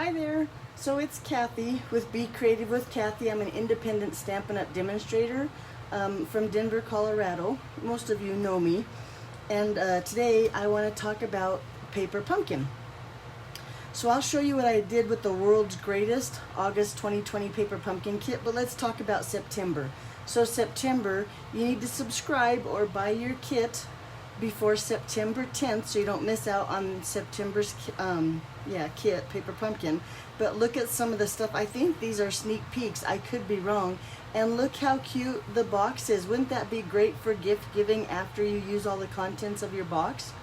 Hi there. So it's Kathy with Be Creative with Kathy. I'm an independent Stampin' Up demonstrator from Denver, Colorado. Most of you know me. And today I want to talk about paper pumpkin. So I'll show you what I did with the world's greatest August 2020 paper pumpkin kit, but let's talk about September. So September, you need to subscribe or buy your kit before September 10th so you don't miss out on September's kit, paper pumpkin. But look at some of the stuff. I think these are sneak peeks. I could be wrong. And look how cute the box is. Wouldn't that be great for gift giving after you use all the contents of your box?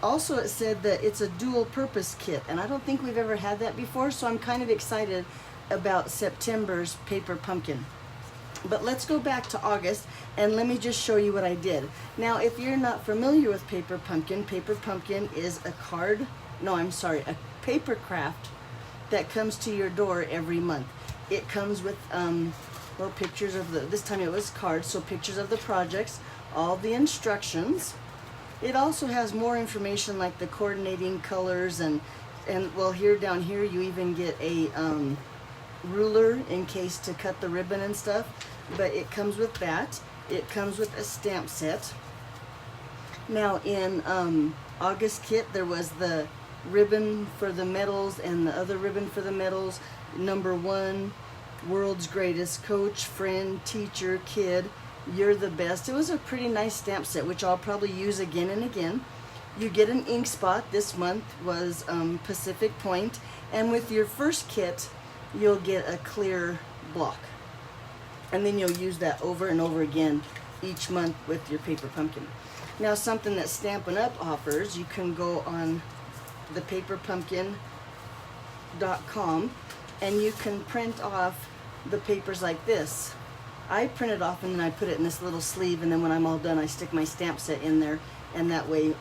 Also, it said that it's a dual purpose kit, and I don't think we've ever had that before, so I'm kind of excited about September's paper pumpkin. But let's go back to August and let me just show you what I did. Now, if you're not familiar with paper pumpkin is a paper craft that comes to your door every month. It comes with pictures of this time it was cards, so pictures of the projects, all the instructions. It also has more information like the coordinating colors and well, down here you even get a ruler in case to cut the ribbon and stuff. But it comes with that. It comes with a stamp set. Now in August kit there was the ribbon for the medals and the other ribbon for the medals. Number 1, world's greatest, coach, friend, teacher, kid, you're the best. It was a pretty nice stamp set, which I'll probably use again and again. You get an ink spot. This month was Pacific Point. And with your first kit, you'll get a clear block. And then you'll use that over and over again each month with your paper pumpkin. Now, something that Stampin' Up offers, you can go on the paperpumpkin.com and you can print off the papers like this. I print it off and then I put it in this little sleeve, and then when I'm all done I stick my stamp set in there, and that way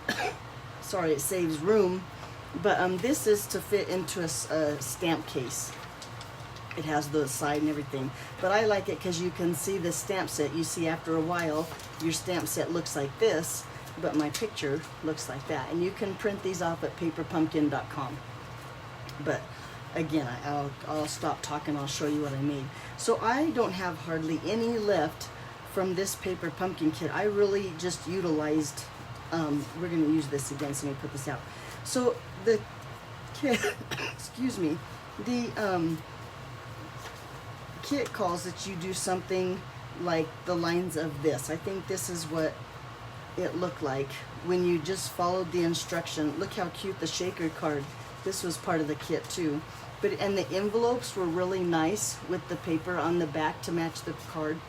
sorry, it saves room. But this is to fit into a stamp case. It has the side and everything, but I like it because you can see the stamp set. You see, after a while your stamp set looks like this, but my picture looks like that. And you can print these off at paperpumpkin.com. But again, I'll stop talking. I'll show you what I made. So I don't have hardly any left from this paper pumpkin kit. I really just utilized, we're going to use this again, so let me put this out. So the kit, excuse me, the kit calls that you do something like the lines of this. I think this is what it looked like when you just followed the instruction. Look how cute the shaker card. This was part of the kit too. And the envelopes were really nice with the paper on the back to match the card,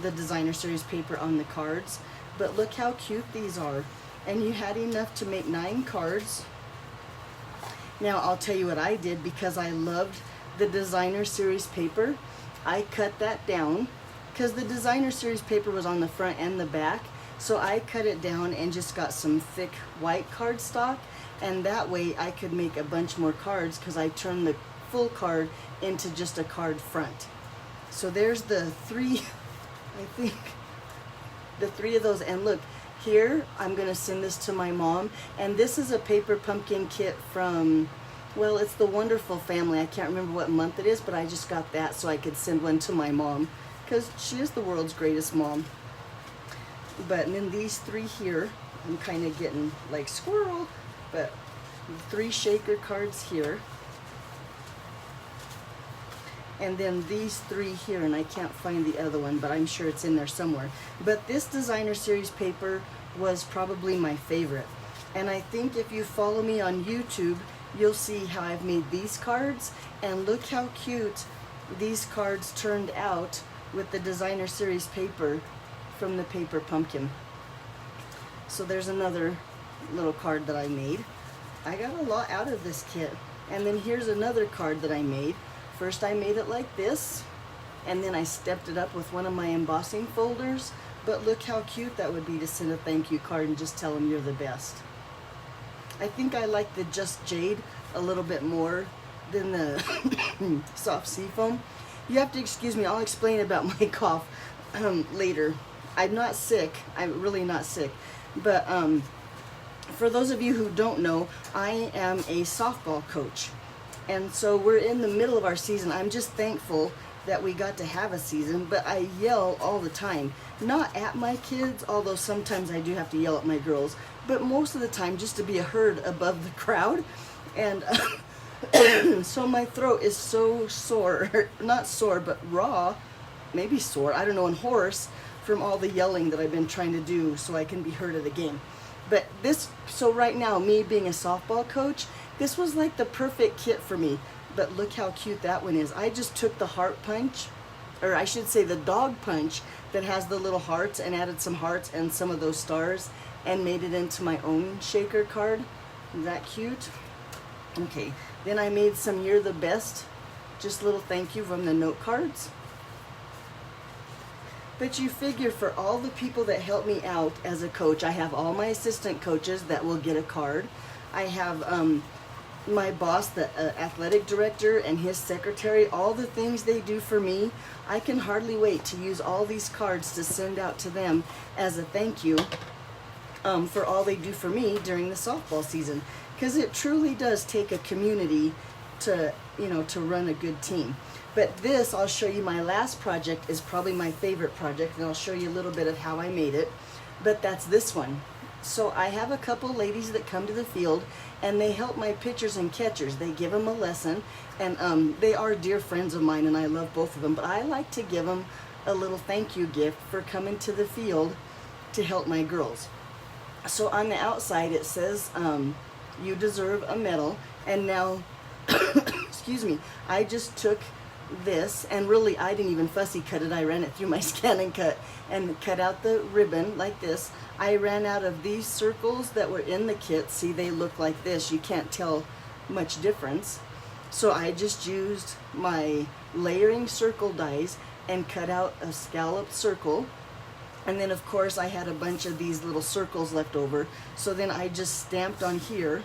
the designer series paper on the cards. But look how cute these are. And you had enough to make 9 cards. Now I'll tell you what I did, because I loved the designer series paper. I cut that down because the designer series paper was on the front and the back. So I cut it down and just got some thick white cardstock, and that way I could make a bunch more cards because I turned the full card into just a card front. So there's the 3, I think, the 3 of those. And look, here I'm going to send this to my mom, and this is a paper pumpkin kit from, well, it's the Wonderful Family. I can't remember what month it is, but I just got that so I could send one to my mom because she is the world's greatest mom. But and then these 3 here, I'm kind of getting like squirrel, but 3 shaker cards here. And then these 3 here, and I can't find the other one, but I'm sure it's in there somewhere. But this designer series paper was probably my favorite. And I think if you follow me on YouTube, you'll see how I've made these cards, and look how cute these cards turned out with the designer series paper from the paper pumpkin. So there's another little card that I made. I got a lot out of this kit. And then here's another card that I made. First I made it like this, and then I stepped it up with one of my embossing folders. But look how cute that would be to send a thank you card and just tell them you're the best. I think I like the Just Jade a little bit more than the soft seafoam. You have to excuse me, I'll explain about my cough later. I'm not sick, I'm really not sick, but for those of you who don't know, I am a softball coach. And so we're in the middle of our season. I'm just thankful that we got to have a season, but I yell all the time. Not at my kids, although sometimes I do have to yell at my girls, but most of the time just to be heard above the crowd. And so my throat is so sore, not sore, but raw, maybe sore, I don't know, and hoarse from all the yelling that I've been trying to do so I can be heard at the game. But this, so right now, me being a softball coach, this was like the perfect kit for me. But look how cute that one is. I just took the heart punch, or I should say the dog punch that has the little hearts, and added some hearts and some of those stars and made it into my own shaker card. Isn't that cute? Okay, then I made some You're the Best, just little thank you from the note cards. But you figure for all the people that help me out as a coach, I have all my assistant coaches that will get a card. I have my boss, the athletic director, and his secretary, all the things they do for me. I can hardly wait to use all these cards to send out to them as a thank you for all they do for me during the softball season. Because it truly does take a community to, you know, to run a good team. But this, I'll show you, my last project is probably my favorite project, and I'll show you a little bit of how I made it. But that's this one. So I have a couple ladies that come to the field, and they help my pitchers and catchers. They give them a lesson, and they are dear friends of mine, and I love both of them. But I like to give them a little thank you gift for coming to the field to help my girls. So on the outside it says, you deserve a medal. And now, excuse me, I just took this, and really I didn't even fussy cut it. I ran it through my scan and cut out the ribbon like this. I ran out of these circles that were in the kit. See, they look like this. You can't tell much difference. So I just used my layering circle dies and cut out a scalloped circle. And then of course I had a bunch of these little circles left over. So then I just stamped on here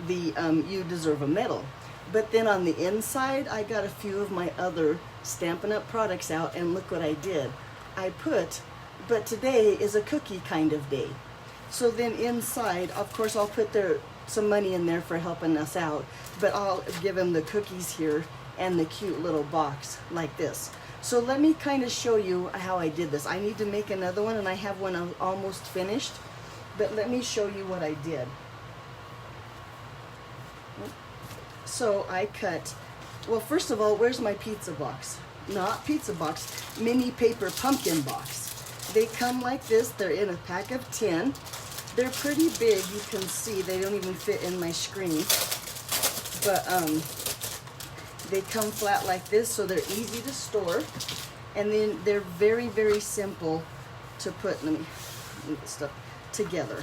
the you deserve a medal. But then on the inside, I got a few of my other Stampin' Up products out, and look what I did. I put, but today is a cookie kind of day. So then inside, of course, I'll put some money in there for helping us out, but I'll give them the cookies here and the cute little box like this. So let me kind of show you how I did this. I need to make another one, and I have one almost finished, but let me show you what I did. So I cut, well, first of all, where's my pizza box? Not pizza box, mini paper pumpkin box. They come like this. They're in a pack of 10. They're pretty big. You can see they don't even fit in my screen. But they come flat like this, so they're easy to store. And then they're very, very simple to put, let me get stuff together.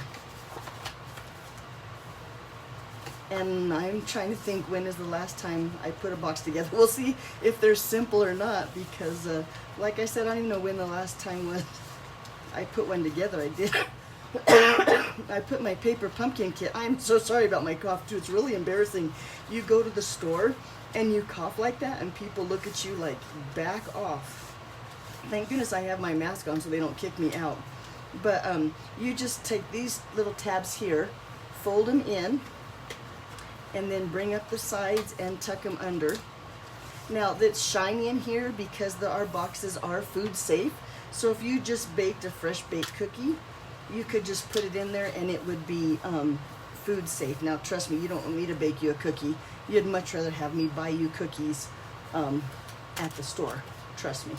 And I'm trying to think, when is the last time I put a box together. We'll see if they're simple or not, because like I said, I don't even know when the last time was I put one together. I did. I put my paper pumpkin kit. I'm so sorry about my cough too. It's really embarrassing. You go to the store and you cough like that, and people look at you like, back off. Thank goodness I have my mask on so they don't kick me out. But you just take these little tabs here, fold them in, and then bring up the sides and tuck them under. Now that's shiny in here because our boxes are food safe. So if you just baked a fresh baked cookie, you could just put it in there and it would be food safe. Now trust me, you don't want me to bake you a cookie. You'd much rather have me buy you cookies at the store, trust me.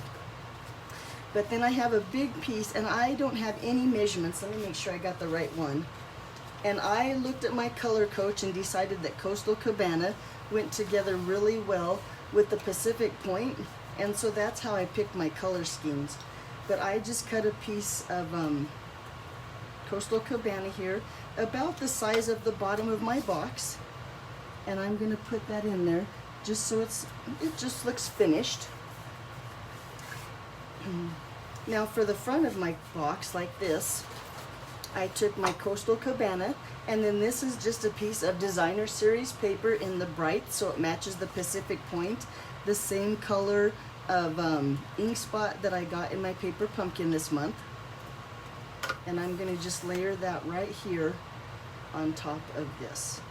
But then I have a big piece, and I don't have any measurements. Let me make sure I got the right one. And I looked at my color coach and decided that Coastal Cabana went together really well with the Pacific Point, and so that's how I picked my color schemes. But I just cut a piece of Coastal Cabana here, about the size of the bottom of my box, and I'm going to put that in there just so it just looks finished. Now for the front of my box, like this, I took my Coastal Cabana, and then this is just a piece of designer series paper in the bright, so it matches the Pacific Point, the same color of ink spot that I got in my paper pumpkin this month. And I'm going to just layer that right here on top of this.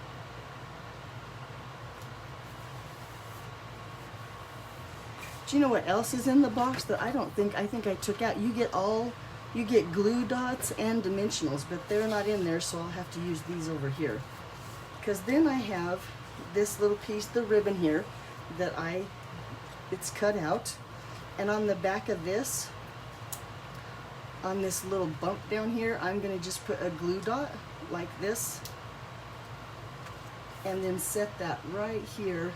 Do you know what else is in the box that I think I took out? You get glue dots and dimensionals, but they're not in there, so I'll have to use these over here. Because then I have this little piece, the ribbon here, that it's cut out. And on the back of this, on this little bump down here, I'm gonna just put a glue dot like this, and then set that right here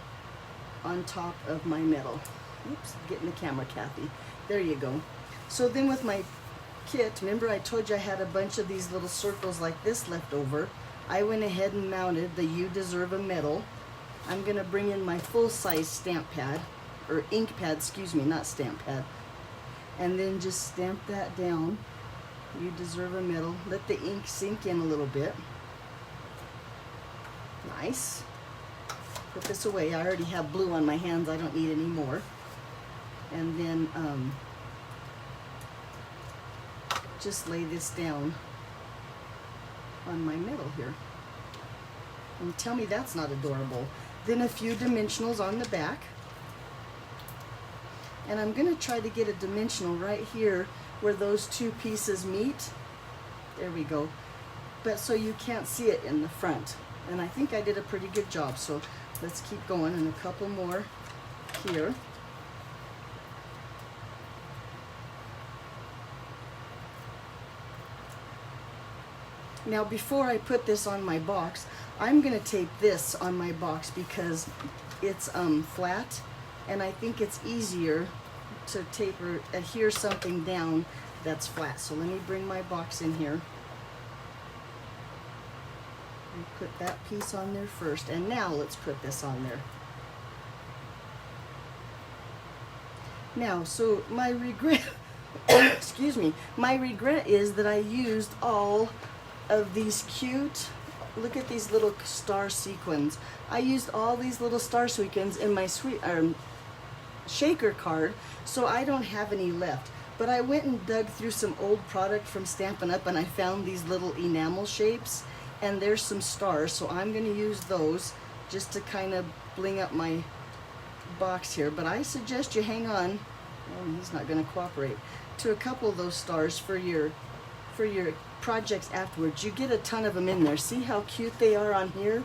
on top of my metal. Oops, get in the camera, Kathy. There you go. So then with my kit, remember I told you I had a bunch of these little circles like this left over. I went ahead and mounted the You Deserve a Medal. I'm gonna bring in my full-size stamp pad, or ink pad, excuse me, not stamp pad. And then just stamp that down. You deserve a medal. Let the ink sink in a little bit. Nice. Put this away. I already have blue on my hands. I don't need any more. And then just lay this down on my metal here. And tell me that's not adorable. Then a few dimensionals on the back. And I'm going to try to get a dimensional right here where those two pieces meet. There we go. But so you can't see it in the front. And I think I did a pretty good job. So let's keep going, and a couple more here. Now before I put this on my box, I'm going to tape this on my box because it's flat, and I think it's easier to tape or adhere something down that's flat. So let me bring my box in here and put that piece on there first, and now let's put this on there. Now, so my regret excuse me, my regret is that I used all of these cute, look at these little star sequins. I used all these little star sequins in my shaker card, so I don't have any left. But I went and dug through some old product from Stampin' Up, and I found these little enamel shapes, and there's some stars, so I'm going to use those just to kind of bling up my box here. But I suggest you hang on, oh, he's not going to cooperate, to a couple of those stars for your projects afterwards. You get a ton of them in there. See how cute they are on here?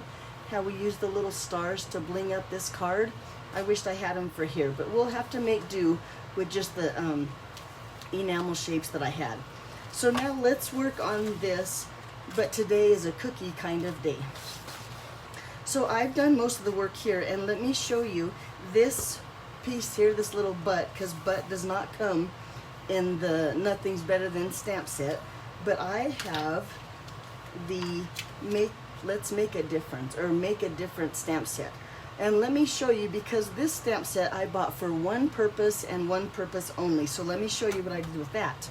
How we use the little stars to bling up this card? I wished I had them for here, but we'll have to make do with just the enamel shapes that I had. So now let's work on this, but today is a cookie kind of day. So I've done most of the work here, and let me show you this piece here, this little butt, because butt does not come in the Nothing's Better Than stamp set. But I have the Let's Make a Difference, or Make a Difference stamp set. And let me show you, because this stamp set I bought for one purpose and one purpose only. So let me show you what I did with that.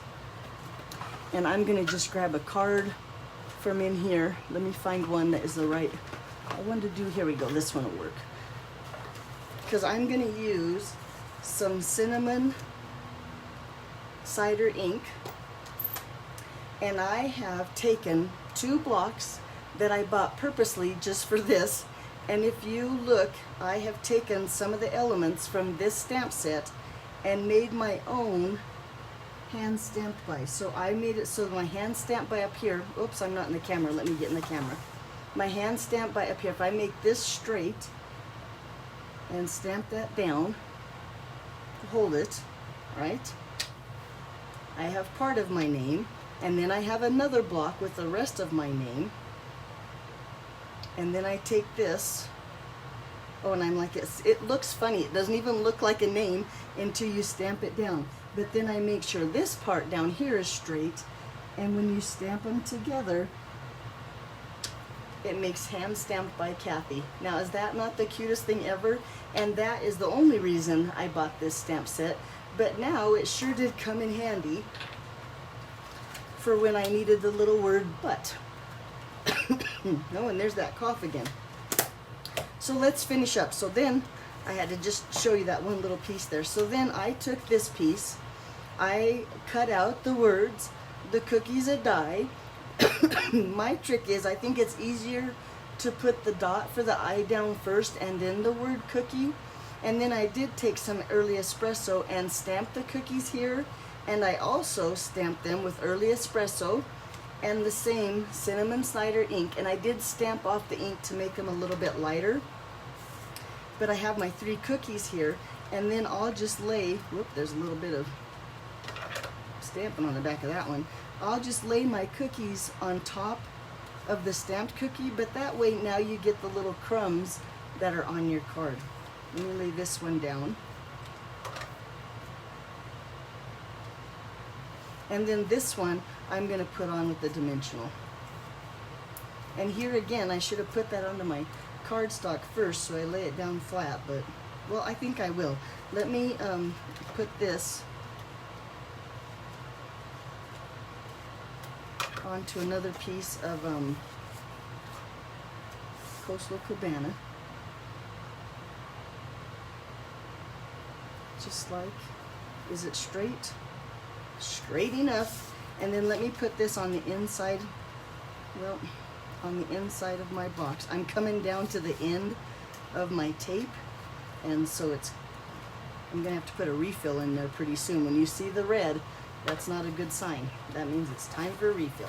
And I'm going to just grab a card from in here. Let me find one that is the right, I wanted to do, here we go, this one will work. Because I'm going to use some cinnamon cider ink. And I have taken 2 blocks that I bought purposely just for this. And if you look, I have taken some of the elements from this stamp set and made my own hand stamped by. So I made it so my hand stamped by up here, oops, I'm not in the camera, let me get in the camera. My hand stamped by up here, if I make this straight and stamp that down, hold it, right? I have part of my name. And then I have another block with the rest of my name. And then I take this. Oh, and I'm like, it looks funny. It doesn't even look like a name until you stamp it down. But then I make sure this part down here is straight. And when you stamp them together, it makes Hand Stamped by Kathy. Now, is that not the cutest thing ever? And that is the only reason I bought this stamp set. But now it sure did come in handy for when I needed the little word but. No, and there's that cough again. So let's finish up. So then I had to just show you that one little piece there. So then I took this piece, I cut out the words, the cookie's a die. My trick is, I think it's easier to put the dot for the I down first and then the word cookie. And then I did take some early espresso and stamp the cookies here, and I also stamped them with early espresso and the same cinnamon cider ink, and I did stamp off the ink to make them a little bit lighter. But I have my 3 cookies here, and then I'll just lay, whoop, there's a little bit of stamping on the back of that one. I'll just lay my cookies on top of the stamped cookie, but that way now you get the little crumbs that are on your card. Let me lay this one down. And then this one I'm going to put on with the dimensional. And here again, I should have put that onto my cardstock first, so I lay it down flat, but, well, I think I will. Let me put this onto another piece of Coastal Cabana. Just like, is it straight? Straight enough. And then let me put this on the inside, well, on the inside of my box. I'm coming down to the end of my tape, and so I'm gonna have to put a refill in there pretty soon. When you see the red, that's not a good sign. That means it's time for a refill.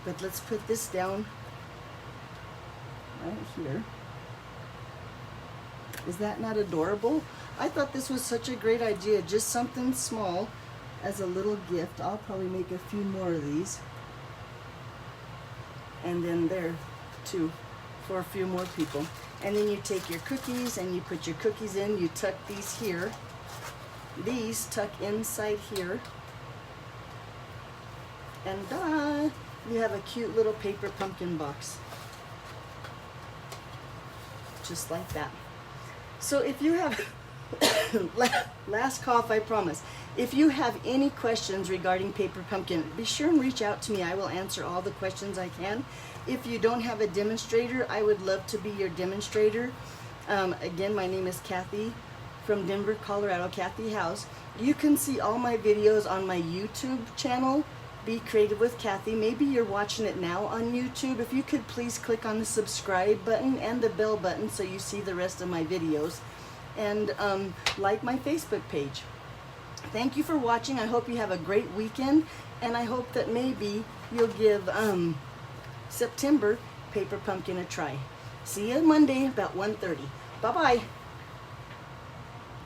But let's put this down right here. Is that not adorable? I thought this was such a great idea, just something small as a little gift. I'll probably make a few more of these. And then there too, for a few more people. And then you take your cookies and you put your cookies in, you tuck these here. These tuck inside here. And you have a cute little paper pumpkin box. Just like that. So if you have, last cough, I promise. If you have any questions regarding paper pumpkin, be sure and reach out to me. I will answer all the questions I can. If you don't have a demonstrator, I would love to be your demonstrator. Again, my name is Kathy from Denver, Colorado, Kathy House. You can see all my videos on my YouTube channel, Be Creative with Kathy. Maybe you're watching it now on YouTube. If you could please click on the subscribe button and the bell button so you see the rest of my videos. And like my Facebook page. Thank you for watching. I hope you have a great weekend, and I hope that maybe you'll give September Paper Pumpkin a try. See you Monday about 1:30. Bye-bye.